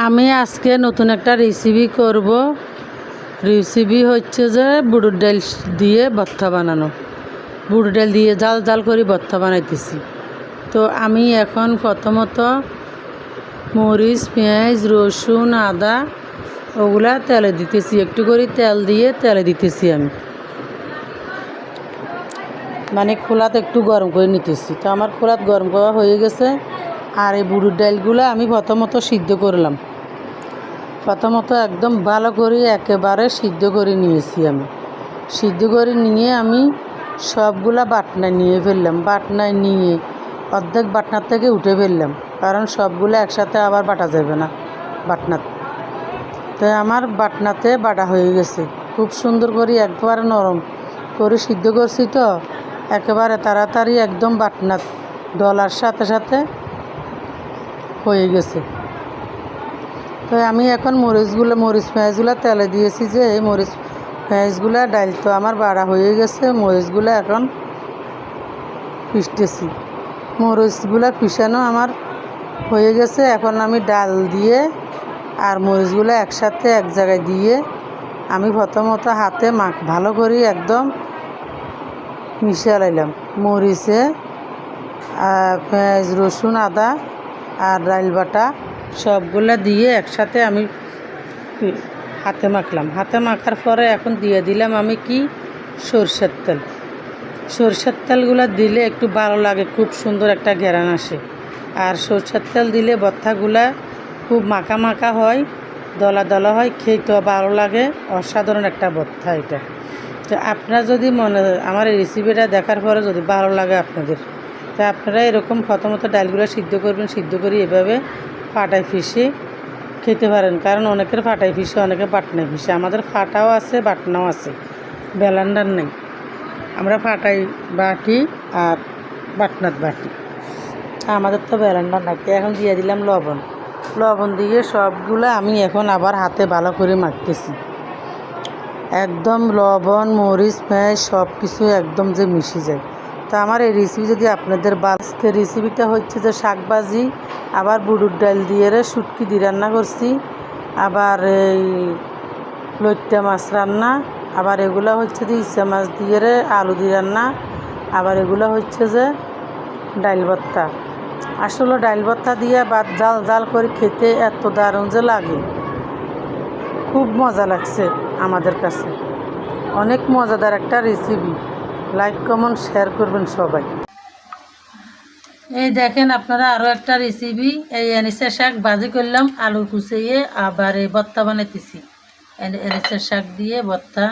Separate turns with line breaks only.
আমি আজকে নতুন একটা রেসিপি করব। রেসিপি হচ্ছে যে বুটের ডাল দিয়ে ভর্তা বানানো। বুটের ডাল দিয়ে জাল জাল করে ভর্তা বানাইতেছি। তো আমি এখন প্রথমত মরিচ, পেঁয়াজ, রসুন, আদা ওগুলা তেলে দিতেছি। একটু করে তেল দিয়ে তেলে দিতেছি। আমি মানে খোলাতে একটু গরম করে নিতেছি। তো আমার খোলাত গরম করা হয়ে গেছে। আর এই বুটের ডালগুলো আমি প্রথমত সিদ্ধ করলাম। প্রথমত একদম ভালো করে একেবারে সিদ্ধ করে নিয়েছি। আমি সিদ্ধ করে নিয়ে আমি সবগুলা বাটনায় নিয়ে ফেললাম। বাটনায় নিয়ে অর্ধেক বাটনার থেকে উঠে ফেললাম, কারণ সবগুলো একসাথে আবার বাটা যাবে না বাটনাতে। তো আমার বাটনাতে বাটা হয়ে গেছে। খুব সুন্দর করে একবারে নরম করে সিদ্ধ করছি। তো একেবারে তাড়াতাড়ি একদম বাটনাত ডলার সাথে সাথে হয়ে গেছে। তো আমি এখন মরিচ পেঁয়াজগুলো তেলে দিয়েছি। যে এই মরিচ পেঁয়াজগুলো ডাল তো আমার বাড়া হয়ে গেছে। মরিচগুলো এখন পিষতেছি। মরিচগুলো পিষানো আমার হয়ে গেছে। এখন আমি ডাল দিয়ে আর মরিচগুলো একসাথে এক জায়গায় দিয়ে আমি প্রথমত হাতে ভালো করে একদম মিশিয়ে লাইলাম। মরিচে পেঁয়াজ, রসুন, আদা আর ডাল বাটা সবগুলা দিয়ে একসাথে আমি হাতে মাখলাম। হাতে মাখার পরে এখন দিয়ে দিলাম আমি কি সরষের তেল। সরষের তেলগুলো দিলে একটু ভালো লাগে, খুব সুন্দর একটা ঘেরান আসে। আর সরষের তেল দিলে ভর্তাগুলা খুব মাখা মাখা হয়, দলা দলা হয়, খেতেও ভালো লাগে। অসাধারণ একটা ভর্তা এটা। তো আপনারা যদি আমার এই রেসিপিটা দেখার পরে যদি ভালো লাগে আপনাদের, তো আপনারা এরকম প্রথমত ডালগুলো সিদ্ধ করবেন। সিদ্ধ করে এভাবে ফাটায় ফিশে খেতে পারেন, কারণ অনেকের ফাটাই ফিশে, অনেকে বাটনায় ফিশে। আমাদের ফাটাও আছে, বাটনাও আছে, ব্লেন্ডার নেই। আমরা ফাটাই বাটি আর বাটনাত বাটি। আমাদের তো ব্লেন্ডার নাই। এখন দিয়ে দিলাম লবণ দিয়ে সবগুলো আমি এখন আবার হাতে ভালো করে মাখতেছি। একদম লবণ, মরিচ, পেঁয়াজ সব কিছু একদম যে মিশে যায়। তো আমার এই রেসিপি যদি আপনাদের আজকে রেসিপিটা হচ্ছে যে শাকভাজি, আবার বুটের ডাল দিয়ে শুটকি দিয়ে রান্না করছি, আবার এই লইট্টা মাছ রান্না, আবার এগুলো হচ্ছে যে ইচ্ছা মাছ দিয়ে আলু দিয়ে রান্না, আবার এগুলো হচ্ছে যে ডাল ভর্তা। আসলে ডাল ভর্তা দিয়ে ভাত জাল জাল করে খেতে এত দারুণ যে লাগে, খুব মজা লাগছে আমাদের কাছে। অনেক মজাদার একটা রেসিপি। লাইক, কমেন্ট, শেয়ার করবেন সবাই। এই দেখেন আপনারা আরও একটা রেসিপি। এই এনেসের শাক ভাজি করলাম, আলু কুচিয়ে আবার এই ভর্তা বানাইতেছি। এনেসের শাক দিয়ে ভর্তা।